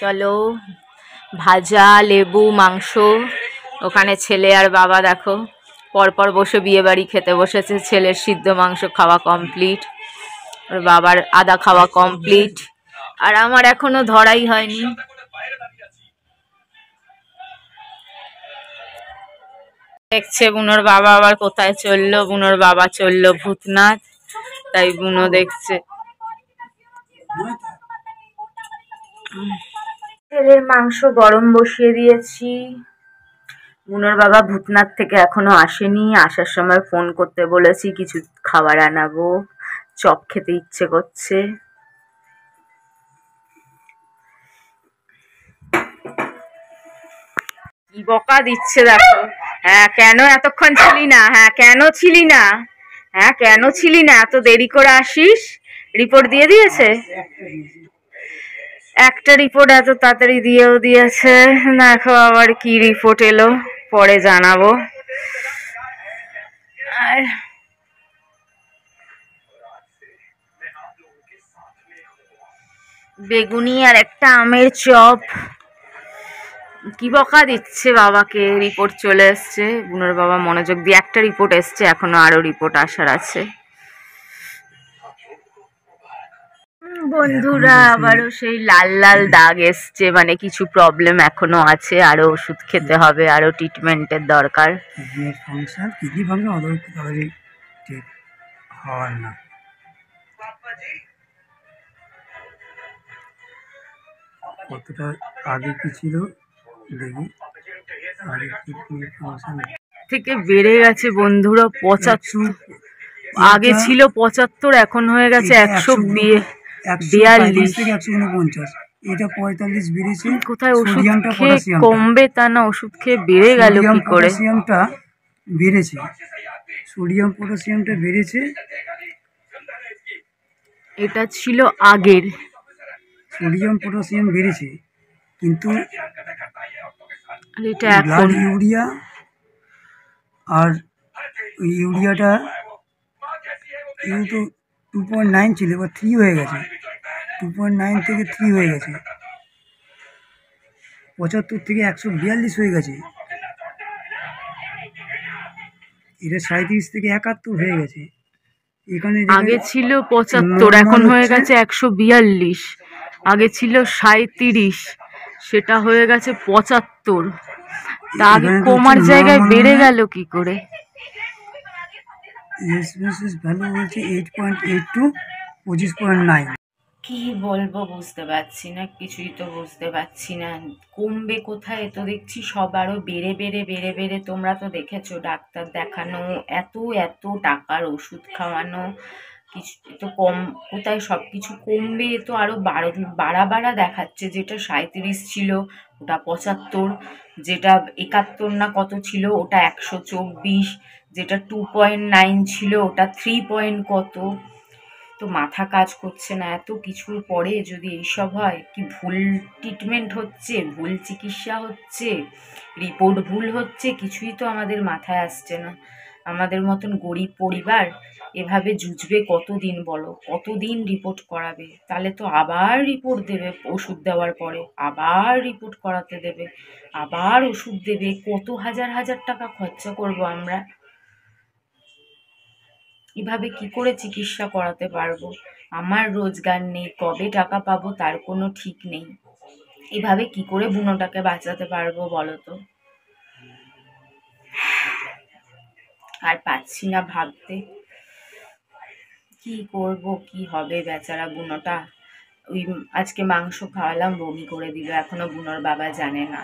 চলো, ভাজা, লেবু, মাংস। ওখানে ছেলে আর বাবা দেখো পরপর বসে বিয়ে বাড়ি খেতে বসেছে। ছেলের সিদ্ধ মাংস খাওয়া কমপ্লিট, ওর বাবার আদা খাওয়া কমপ্লিট, আর আমার এখনো ধরাই হয়নি। দেখছে বুনোর বাবা আবার কোথায় চললো। বুনোর বাবা চললো ভূতনাথ, তাই বুনো দেখছে। ছেলের মাংস গরম বসিয়ে দিয়েছি। বুনোর বাবা ভূতনাথ থেকে এখনো আসেনি, আসার সময় ফোন করতে বলেছি কিছু খাবার আনাবো, চপ খেতে ইচ্ছে করছে। কি বকা দিচ্ছে দেখো। হ্যাঁ কেন এতক্ষণ ছিলি না, হ্যাঁ কেন ছিলি না, হ্যাঁ কেন ছিলি না, এত দেরি করে আসিস। রিপোর্ট দিয়ে দিয়েছে, একটা রিপোর্ট এত তাড়াতাড়ি দিয়েও দিয়েছে। দেখো আবার কি রিপোর্ট এলো, পরে জানাবো। আর বেগুনি আর একটা আমের চপ। কি বকা দিচ্ছে বাবাকে। রিপোর্ট চলে এসছে, বুনোর বাবা মনোযোগ দিয়ে, একটা রিপোর্ট এসছে, এখনো আরো রিপোর্ট আসার আছে। বন্ধুরা আবারও সেই লাল লাল দাগ এসছে, মানে কিছু প্রবলেম এখনো আছে, আরো ওষুধ খেতে হবে, আরো ট্রিটমেন্টের দরকার। কিডনি ফাংশন অলরেডি ঠিক হওয়ার না। কতটা আগে কি ছিল দেখি, আগে কিডনি ফাংশন থেকে বেড়ে গেছে বন্ধুরা 75। আগে ছিল 75, এখন হয়ে গেছে 142 থেকে 149। এটা 45 বেড়েছে। কোথায় ওষুধ খেয়ে কমবে তা না, ওষুধ খেয়ে বেড়ে গেল কি করে। পটাশিয়ামটা বেড়েছে, সোডিয়াম পটাশিয়ামটা বেড়েছে। এটা ছিল আগের। সোডিয়াম পটাশিয়াম বেড়েছে, কিন্তু এটা এখন ইউরিয়া, আর ওই ইউরিয়াটা কিন্তু 2.9 ছিল, এবার 3 হয়ে গেছে। 2.9 থেকে 3 হয়ে গেছে। 75 থেকে 142 হয়ে গেছে। এটা 37 থেকে 71 হয়ে গেছে। এখানে আগে ছিল 75, এখন হয়ে গেছে 142। আগে ছিল 37, সেটা হয়ে গেছে 75। তা আগে কমার জায়গায় বেড়ে গেল কি করে। ভ্যালু বলছে 8.82, 25.9। কি বলবো বুঝতে পারছি না, কিছুই তো বুঝতে পারছি না। কমবে কোথায়, তো দেখছি সব আরো বেড়ে বেড়ে বেড়ে বেড়ে। তোমরা তো দেখেছো ডাক্তার দেখানো, এত এত টাকার ওষুধ খাওয়ানো, কিছু তো কম কোথায়, সব কিছু কমবে তো আরো বাড়া বাড়া দেখাচ্ছে। যেটা 37 ছিল ওটা 75, যেটা 71 না কত ছিল ওটা 124, যেটা 2.9 ছিল ওটা 3 কত। তো মাথা কাজ করছে না, এত কিছুর পরে যদি এইসব হয়। কি ভুল ট্রিটমেন্ট হচ্ছে, ভুল চিকিৎসা হচ্ছে, রিপোর্ট ভুল হচ্ছে, কিছুই তো আমাদের মাথায় আসছে না। আমাদের মতন গরিব পরিবার এভাবে জুঝবে কতদিন বলো, কতদিন রিপোর্ট করাবে। তাহলে তো আবার রিপোর্ট দেবে, ওষুধ দেওয়ার পরে আবার রিপোর্ট করাতে দেবে, আবার ওষুধ দেবে, কত হাজার হাজার টাকা খরচা করব আমরা। এভাবে কি করে চিকিৎসা করাতে পারবো। আমার রোজগার নেই, কবে টাকা পাবো তার কোনো ঠিক নেই। এভাবে কি করে বুনোটাকে বাঁচাতে পারবো বলো তো। আর পাচ্ছি না ভাবতে, কি করব, কি হবে বেচারা বুনোটা। ওই আজকে মাংস খাওয়ালাম, বমি করে দিল, এখনো বুনোর বাবা জানে না।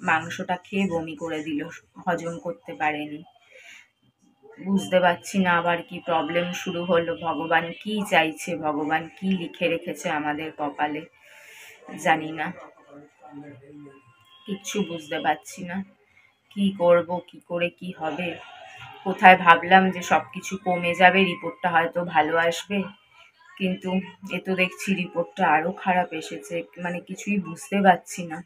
মাংসটা খেয়ে বমি করে দিল, হজম করতে পারেনি। বুঝতে পারছি না আবার কি প্রবলেম শুরু হলো। ভগবান কি চাইছে, ভগবান কি লিখে রেখেছে আমাদের কপালে, জানি না। কিচ্ছু বুঝতে পারছি না, কি করব, কি করে কি হবে। কোথায় ভাবলাম যে সব কিছু কমে যাবে, রিপোর্টটা হয়তো ভালো আসবে, কিন্তু এ তো দেখছি রিপোর্টটা আরো খারাপ এসেছে। মানে কিছুই বুঝতে পারছি না।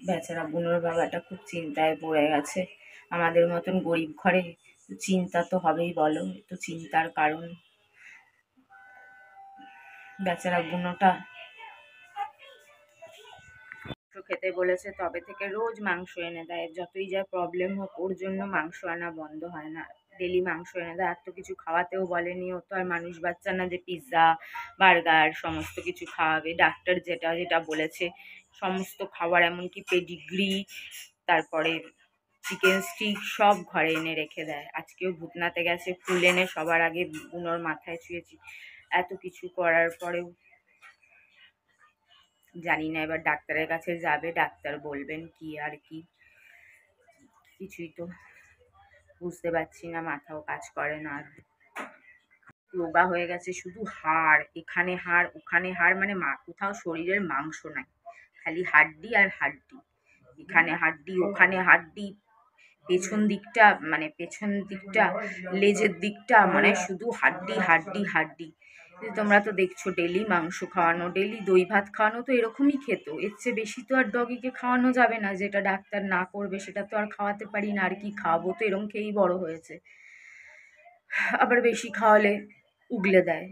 বেচারা বুনোর বাবাটা খুব চিন্তায় পড়ে গেছে। আমাদের মতন গরিব ঘরে চিন্তা তো হবেই বলো, তো চিন্তার কারণ। বেচারা বুনোটা খেতে বলেছে তবে থেকে রোজ মাংস এনে দেয়, যতই যা প্রবলেম হোক ওর জন্য মাংস আনা বন্ধ হয় না, ডেলি মাংস এনে দেয়। আর তো কিছু খাওয়াতেও বলেনি, ও তো আর মানুষ বাচ্চা না যে পিৎজা বার্গার সমস্ত কিছু খাওয়াবে। ডাক্তার যেটা যেটা বলেছে সমস্ত খাবার, এমনকি পেডিগ্রি, তারপরে চিকেন স্টিক সব ঘরে এনে রেখে দেয়। আজকেও ভূতনাতে গেছে, ফুল এনে সবার আগে বুনোর মাথায় ছুঁয়েছি। এত কিছু করার পরেও জানি না, এবার ডাক্তারের কাছে যাবে, ডাক্তার বলবেন কি আর কি, কিছুই তো বুঝতে পারছি না, মাথাও কাজ করে না। আর রোগা হয়ে গেছে, শুধু হাড়, এখানে হাড় ওখানে হাড়, মানে কোথাও শরীরের মাংস নাই, খালি হাড্ডি আর হাড্ডি, এখানে হাড্ডি ওখানে হাড্ডি, পেছন দিকটা লেজের দিকটা মানে শুধু হাড্ডি হাড্ডি হাড্ডি। তোমরা তো দেখছো ডেলি মাংস খাওয়ানো, ডেলি দই ভাত খাওয়ানো, তো এরকমই খেত, এর চেয়ে বেশি তো আর ডগিকে খাওয়ানো যাবে না, যেটা ডাক্তার না করবে সেটা তো আর খাওয়াতে পারি না। আর কি খাওয়াবো, তো এরকম খেয়েই বড় হয়েছে, আবার বেশি খাওয়ালে উগলে দেয়।